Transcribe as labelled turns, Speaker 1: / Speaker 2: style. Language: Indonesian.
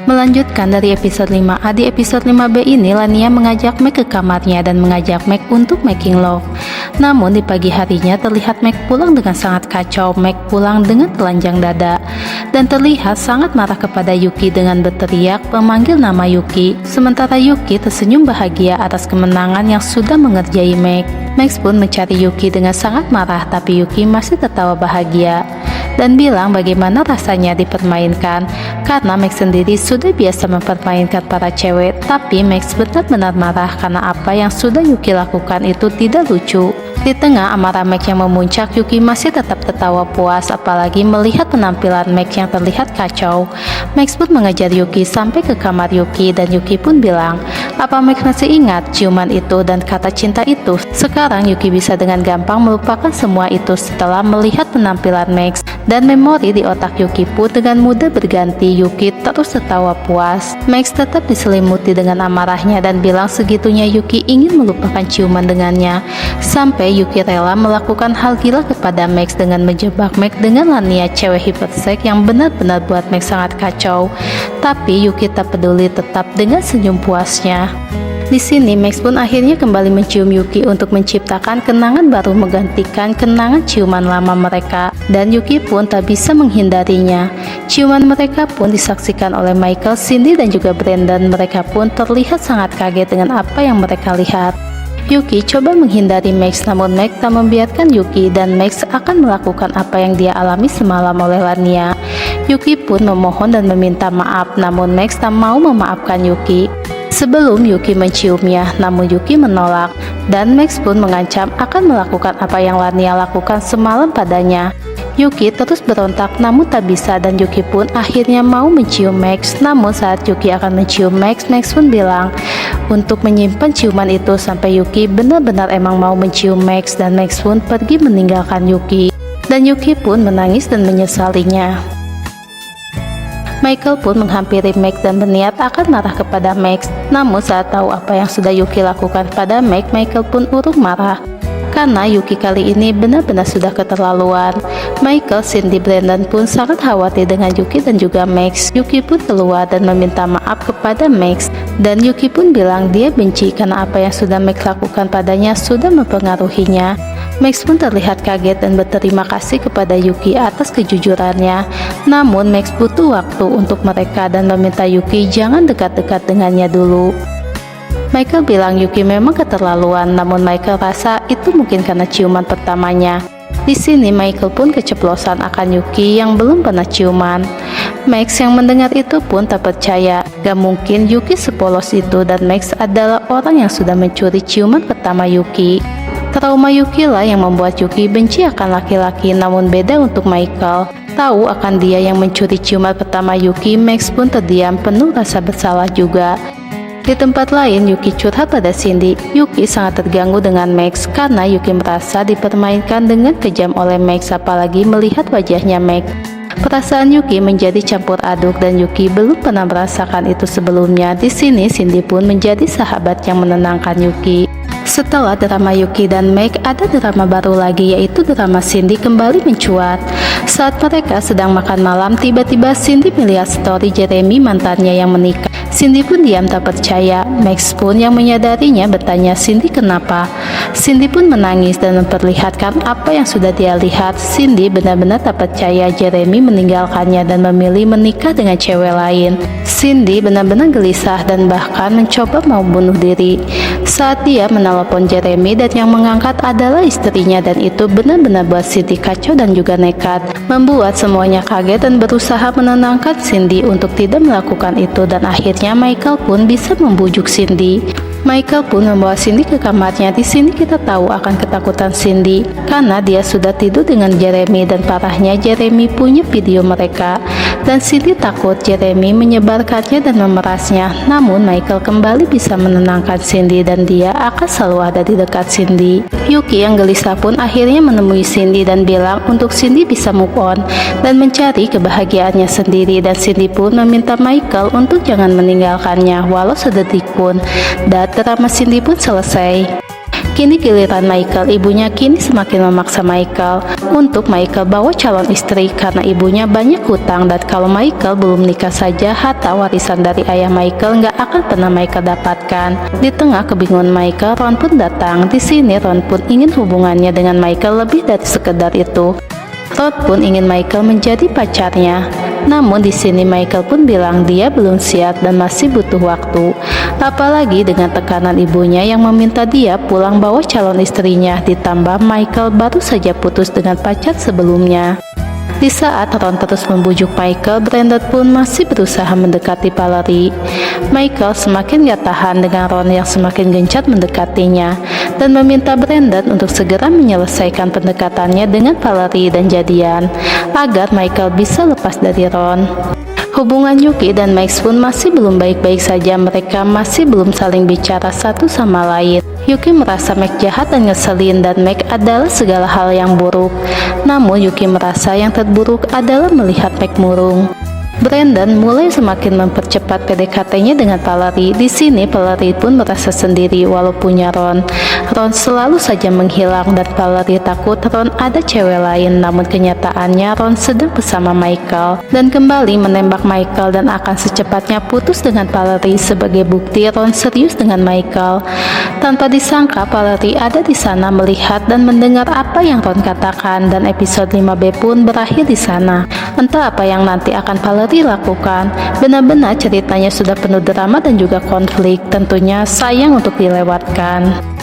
Speaker 1: Melanjutkan dari episode 5A, di episode 5B ini Lania mengajak Meg ke kamarnya dan mengajak Meg untuk making love. Namun di pagi harinya terlihat Meg pulang dengan sangat kacau. Meg pulang dengan telanjang dada dan terlihat sangat marah kepada Yuki dengan berteriak memanggil nama Yuki. Sementara Yuki tersenyum bahagia atas kemenangan yang sudah mengerjai Meg. Max pun mencari Yuki dengan sangat marah, tapi Yuki masih tertawa bahagia dan bilang bagaimana rasanya dipermainkan, karena Max sendiri sudah biasa mempermainkan para cewek. Tapi Max benar-benar marah karena apa yang sudah Yuki lakukan itu tidak lucu. Di tengah amarah Max yang memuncak, Yuki masih tetap tertawa puas, apalagi melihat penampilan Max yang terlihat kacau. Max pun mengejar Yuki sampai ke kamar Yuki, dan Yuki pun bilang, apa Max masih ingat ciuman itu dan kata cinta itu? Sekarang Yuki bisa dengan gampang melupakan semua itu setelah melihat penampilan Max, dan memori di otak Yuki pun dengan mudah berganti. Yuki terus tertawa puas. Max tetap diselimuti dengan amarahnya dan bilang segitunya Yuki ingin melupakan ciuman dengannya, sampai Yuki rela melakukan hal gila kepada Max dengan menjebak Max dengan Lania, cewek hiperseks yang benar-benar buat Max sangat kacau. Tapi Yuki tak peduli, tetap dengan senyum puasnya. Di sini Max pun akhirnya kembali mencium Yuki untuk menciptakan kenangan baru menggantikan kenangan ciuman lama mereka, dan Yuki pun tak bisa menghindarinya. Ciuman mereka pun disaksikan oleh Michael, Cindy dan juga Brandon. Mereka pun terlihat sangat kaget dengan apa yang mereka lihat. Yuki coba menghindari Max, namun Max tak membiarkan Yuki, dan Max akan melakukan apa yang dia alami semalam oleh Lania. Yuki pun memohon dan meminta maaf, namun Max tak mau memaafkan Yuki. Sebelum Yuki menciumnya, namun Yuki menolak, dan Max pun mengancam akan melakukan apa yang Lania lakukan semalam padanya. Yuki terus berontak namun tak bisa, dan Yuki pun akhirnya mau mencium Max. Namun saat Yuki akan mencium Max, Max pun bilang untuk menyimpan ciuman itu sampai Yuki benar-benar emang mau mencium Max, dan Max pun pergi meninggalkan Yuki. Dan Yuki pun menangis dan menyesalinya. Michael pun menghampiri Max dan berniat akan marah kepada Max. Namun saat tahu apa yang sudah Yuki lakukan pada Max, Michael pun urung marah, karena Yuki kali ini benar-benar sudah keterlaluan. Michael, Cindy, Brandon pun sangat khawatir dengan Yuki dan juga Max. Yuki pun keluar dan meminta maaf kepada Max, dan Yuki pun bilang dia benci karena apa yang sudah Max lakukan padanya sudah mempengaruhinya. Max pun terlihat kaget dan berterima kasih kepada Yuki atas kejujurannya. Namun Max butuh waktu untuk mereka dan meminta Yuki jangan dekat-dekat dengannya dulu. Michael bilang Yuki memang keterlaluan, namun Michael rasa itu mungkin karena ciuman pertamanya. Di sini Michael pun keceplosan akan Yuki yang belum pernah ciuman. Max yang mendengar itu pun tak percaya, gak mungkin Yuki sepolos itu, dan Max adalah orang yang sudah mencuri ciuman pertama Yuki. Trauma Yuki lah yang membuat Yuki benci akan laki-laki, namun beda untuk Michael. Tahu akan dia yang mencuri ciuman pertama Yuki, Max pun terdiam penuh rasa bersalah juga. Di tempat lain, Yuki curhat pada Cindy. Yuki sangat terganggu dengan Max karena Yuki merasa dipermainkan dengan kejam oleh Max, apalagi melihat wajahnya Max. Perasaan Yuki menjadi campur aduk, dan Yuki belum pernah merasakan itu sebelumnya. Di sini Cindy pun menjadi sahabat yang menenangkan Yuki. Setelah drama Yuki dan Meg, ada drama baru lagi, yaitu drama Cindy kembali mencuat. Saat mereka sedang makan malam, tiba-tiba Cindy melihat story Jeremy, mantannya yang menikah. Cindy pun diam tak percaya. Max pun yang menyadarinya bertanya Cindy kenapa. Cindy pun menangis dan memperlihatkan apa yang sudah dia lihat. Cindy benar-benar tak percaya Jeremy meninggalkannya dan memilih menikah dengan cewek lain. Cindy benar-benar gelisah dan bahkan mencoba mau bunuh diri. Saat dia menelepon Jeremy dan yang mengangkat adalah istrinya, dan itu benar-benar buat Cindy kacau dan juga nekat, membuat semuanya kaget dan berusaha menenangkan Cindy untuk tidak melakukan itu, dan akhirnya Michael pun bisa membujuk Cindy. Michael pun membawa Cindy ke kamarnya. Di sini kita tahu akan ketakutan Cindy karena dia sudah tidur dengan Jeremy, dan parahnya Jeremy punya video mereka, dan Cindy takut Jeremy menyebarkannya dan memerasnya. Namun Michael kembali bisa menenangkan Cindy dan dia akan selalu ada di dekat Cindy. Yuki yang gelisah pun akhirnya menemui Cindy dan bilang untuk Cindy bisa move on dan mencari kebahagiaannya sendiri, dan Cindy pun meminta Michael untuk jangan meninggalkannya walau sedetik pun. Dan drama Cindy pun selesai. Kini giliran Michael. Ibunya kini semakin memaksa Michael untuk Michael bawa calon istri karena ibunya banyak hutang, dan kalau Michael belum nikah saja, harta warisan dari ayah Michael nggak akan pernah Michael dapatkan. Di tengah kebingungan Michael, Ron pun datang. Di sini Ron pun ingin hubungannya dengan Michael lebih dari sekedar itu. Ron pun ingin Michael menjadi pacarnya. Namun di sini Michael pun bilang dia belum siap dan masih butuh waktu. Apalagi dengan tekanan ibunya yang meminta dia pulang bawa calon istrinya, ditambah Michael baru saja putus dengan pacar sebelumnya. Di saat Ron terus membujuk Michael, Brandon pun masih berusaha mendekati Valerie. Michael semakin gak tahan dengan Ron yang semakin gencar mendekatinya dan meminta Brandon untuk segera menyelesaikan pendekatannya dengan Valerie dan jadian agar Michael bisa lepas dari Ron. Hubungan Yuki dan Max pun masih belum baik-baik saja. Mereka masih belum saling bicara satu sama lain. Yuki merasa Max jahat dan ngeselin, dan Max adalah segala hal yang buruk. Namun Yuki merasa yang terburuk adalah melihat Max murung. Brandon mulai semakin mempercepat PDKT-nya dengan Valerie. Di sini Valerie pun merasa sendiri walau punya Ron. Ron selalu saja menghilang dan Valerie takut Ron ada cewek lain. Namun kenyataannya Ron sedang bersama Michael dan kembali menembak Michael dan akan secepatnya putus dengan Valerie. Sebagai bukti Ron serius dengan Michael. Tanpa disangka Valerie ada di sana melihat dan mendengar apa yang Ron katakan, dan episode 5B pun berakhir di sana. Entah apa yang nanti akan Valerie lakukan. Benar-benar ceritanya sudah penuh drama dan juga konflik. Tentunya sayang untuk dilewatkan.